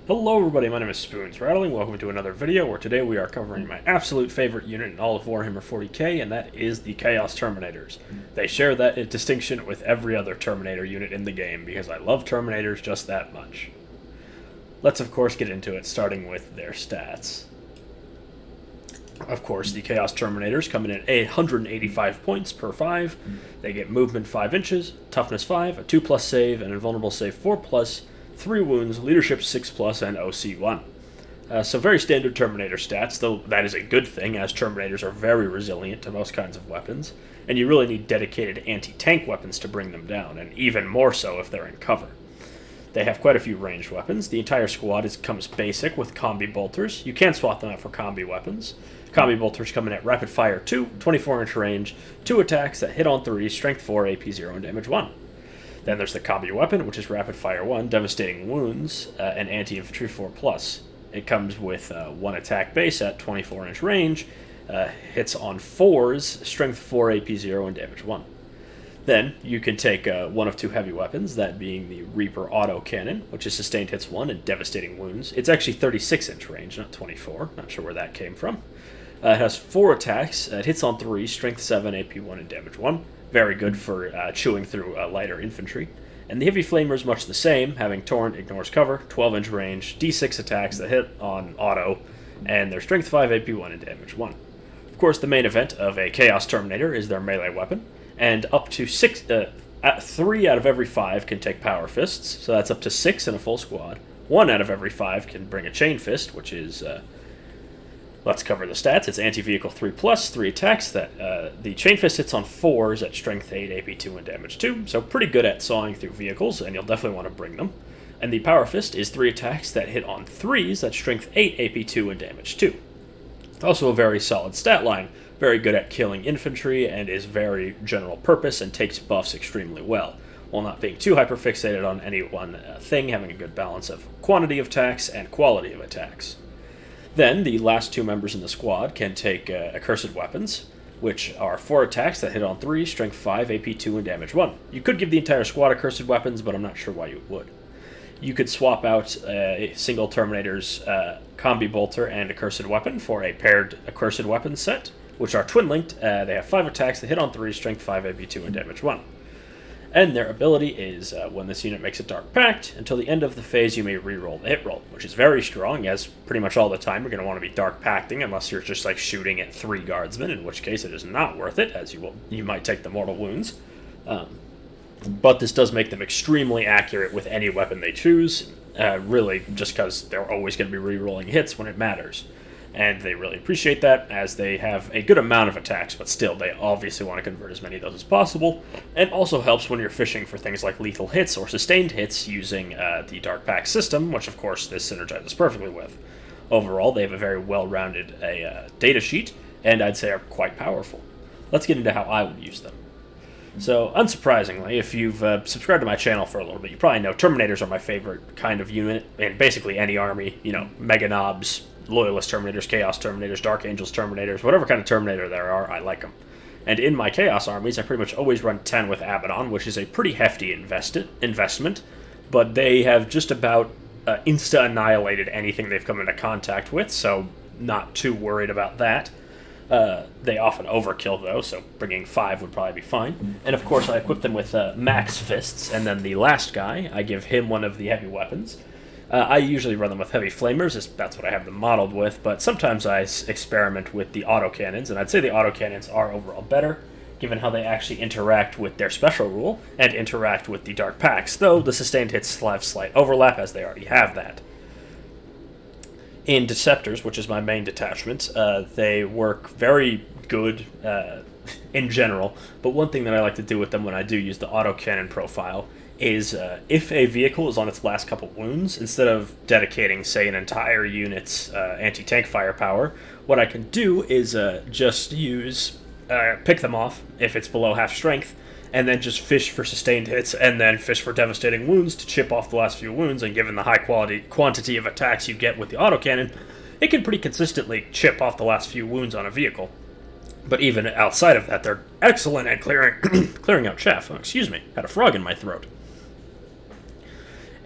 Hello everybody, my name is Spoons Rattling. Welcome to another video where today we are covering my absolute favorite unit in all of Warhammer 40k, and that is the Chaos Terminators. They share that distinction with every other Terminator unit in the game because I love Terminators just that much. Let's of course get into it, starting with their stats. Of course, the Chaos Terminators come in at 185 points per 5. They get movement 5 inches, toughness 5, a 2+ save, an invulnerable save 4+, 3 wounds, leadership 6+, and OC 1. So very standard Terminator stats, though that is a good thing, as Terminators are very resilient to most kinds of weapons, and you really need dedicated anti-tank weapons to bring them down, and even more so if they're in cover. They have quite a few ranged weapons. The entire squad comes basic with combi bolters. You can swap them out for combi weapons. Combi bolters come in at rapid fire 2, 24-inch range, 2 attacks that hit on 3, strength 4, AP 0, and damage 1. Then there's the combi weapon, which is rapid fire 1, devastating wounds, and anti-infantry 4+. It comes with 1 attack base at 24-inch range, hits on 4s, strength 4, AP 0, and damage 1. Then you can take one of 2 heavy weapons, that being the Reaper auto cannon, which is sustained hits 1 and devastating wounds. It's actually 36-inch range, not 24. Not sure where that came from. It has 4 attacks. It hits on 3, strength 7, AP 1, and damage 1. Very good for chewing through lighter infantry. And the heavy flamer is much the same, having Torrent, ignores cover, 12-inch range, d6 attacks that hit on auto, and their strength 5, AP 1, and damage 1. Of course, the main event of a Chaos Terminator is their melee weapon, and up to 3 out of every 5 can take Power Fists, so that's up to 6 in a full squad. 1 out of every 5 can bring a Chain Fist, which is... let's cover the stats. It's anti-vehicle 3+, 3 attacks. That the Chain Fist hits on 4s at strength 8, AP 2, and damage 2, so pretty good at sawing through vehicles, and you'll definitely want to bring them. And the Power Fist is 3 attacks that hit on 3s at strength 8, AP 2, and damage 2. Also a very solid stat line, very good at killing infantry, and is very general purpose and takes buffs extremely well, while not being too hyperfixated on any one thing, having a good balance of quantity of attacks and quality of attacks. Then, the last 2 members in the squad can take Accursed Weapons, which are 4 attacks that hit on 3, strength 5, AP 2, and damage 1. You could give the entire squad Accursed Weapons, but I'm not sure why you would. You could swap out a single Terminator's Combi Bolter and Accursed Weapon for a paired Accursed Weapons set, which are twin-linked. They have 5 attacks that hit on 3, strength 5, AP 2, and damage 1. And their ability is, when this unit makes a Dark Pact, until the end of the phase you may reroll the hit roll, which is very strong, as pretty much all the time you're going to want to be Dark Pacting, unless you're just like shooting at 3 guardsmen, in which case it is not worth it, as you might take the mortal wounds. But this does make them extremely accurate with any weapon they choose, really just because they're always going to be rerolling hits when it matters. And they really appreciate that, as they have a good amount of attacks, but still, they obviously want to convert as many of those as possible. It also helps when you're fishing for things like lethal hits or sustained hits using the Dark Pact system, which of course this synergizes perfectly with. Overall, they have a very well-rounded data sheet, and I'd say are quite powerful. Let's get into how I would use them. So, unsurprisingly, if you've subscribed to my channel for a little bit, you probably know Terminators are my favorite kind of unit in basically any army. You know, Mega Knobs, Loyalist Terminators, Chaos Terminators, Dark Angels Terminators, whatever kind of Terminator there are, I like them. And in my Chaos armies, I pretty much always run 10 with Abaddon, which is a pretty hefty investment, but they have just about insta-annihilated anything they've come into contact with, so not too worried about that. They often overkill, though, so bringing 5 would probably be fine. And of course, I equip them with Max Fists, and then the last guy, I give him one of the heavy weapons. I usually run them with heavy flamers, that's what I have them modeled with, but sometimes I experiment with the autocannons, and I'd say the autocannons are overall better, given how they actually interact with their special rule, and interact with the Dark Pacts, though the sustained hits have slight overlap, as they already have that. In Deceptors, which is my main detachment, they work very good in general, but one thing that I like to do with them when I do use the autocannon profile is if a vehicle is on its last couple wounds, instead of dedicating, say, an entire unit's anti-tank firepower, what I can do is just use, pick them off if it's below half strength, and then just fish for sustained hits, and then fish for devastating wounds to chip off the last few wounds, and given the high quantity of attacks you get with the autocannon, it can pretty consistently chip off the last few wounds on a vehicle. But even outside of that, they're excellent at clearing out chaff. Oh, excuse me, had a frog in my throat.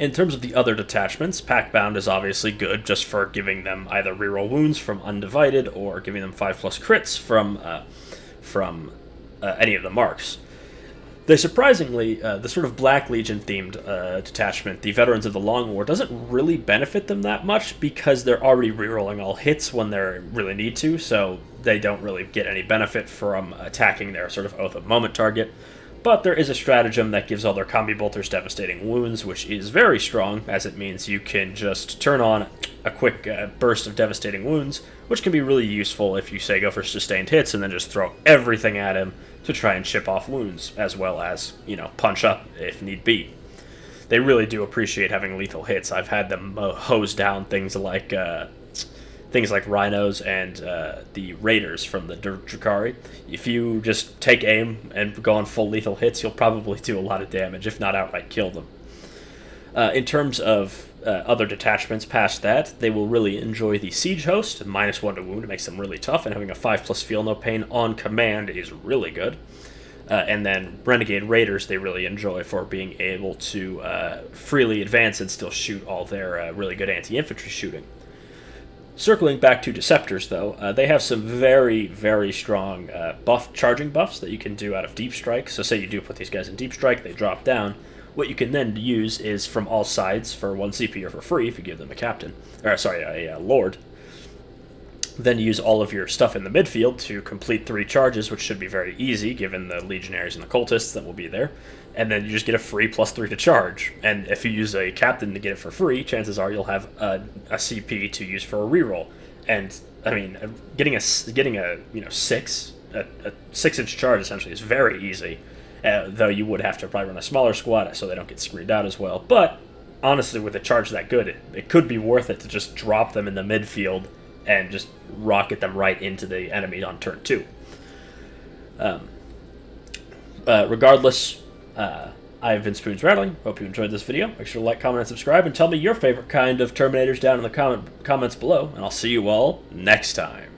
In terms of the other detachments, Packbound is obviously good just for giving them either reroll wounds from Undivided or giving them 5+ crits from any of the marks. They surprisingly, the sort of Black Legion themed detachment, the Veterans of the Long War, doesn't really benefit them that much because they're already rerolling all hits when they really need to, so they don't really get any benefit from attacking their sort of Oath of Moment target. But there is a stratagem that gives all their combi bolters devastating wounds, which is very strong, as it means you can just turn on a quick burst of devastating wounds, which can be really useful if you, say, go for sustained hits and then just throw everything at him to try and chip off wounds, as well as, punch up if need be. They really do appreciate having lethal hits. I've had them hose down things like rhinos and the raiders from the Drukhari. If you just take aim and go on full lethal hits, you'll probably do a lot of damage, if not outright kill them. In terms of other detachments past that, they will really enjoy the Siege Host, -1 to wound. It makes them really tough, and having a 5+ feel no pain on command is really good. And then Renegade Raiders they really enjoy for being able to freely advance and still shoot all their really good anti-infantry shooting. Circling back to Deceptors, though, they have some very, very strong charging buffs that you can do out of Deep Strike. So say you do put these guys in Deep Strike, they drop down. What you can then use is from all sides for 1 CP or for free if you give them a Lord. Then use all of your stuff in the midfield to complete 3 charges, which should be very easy given the Legionaries and the Cultists that will be there. And then you just get a free +3 to charge. And if you use a Captain to get it for free, chances are you'll have a CP to use for a reroll. And I mean, getting a 6-inch charge essentially is very easy. Though you would have to probably run a smaller squad so they don't get screened out as well. But honestly, with a charge that good, it could be worth it to just drop them in the midfield and just rocket them right into the enemy on turn 2. Regardless, I've been Spoons Rattling. Hope you enjoyed this video. Make sure to like, comment, and subscribe, and tell me your favorite kind of Terminators down in the comments below, and I'll see you all next time.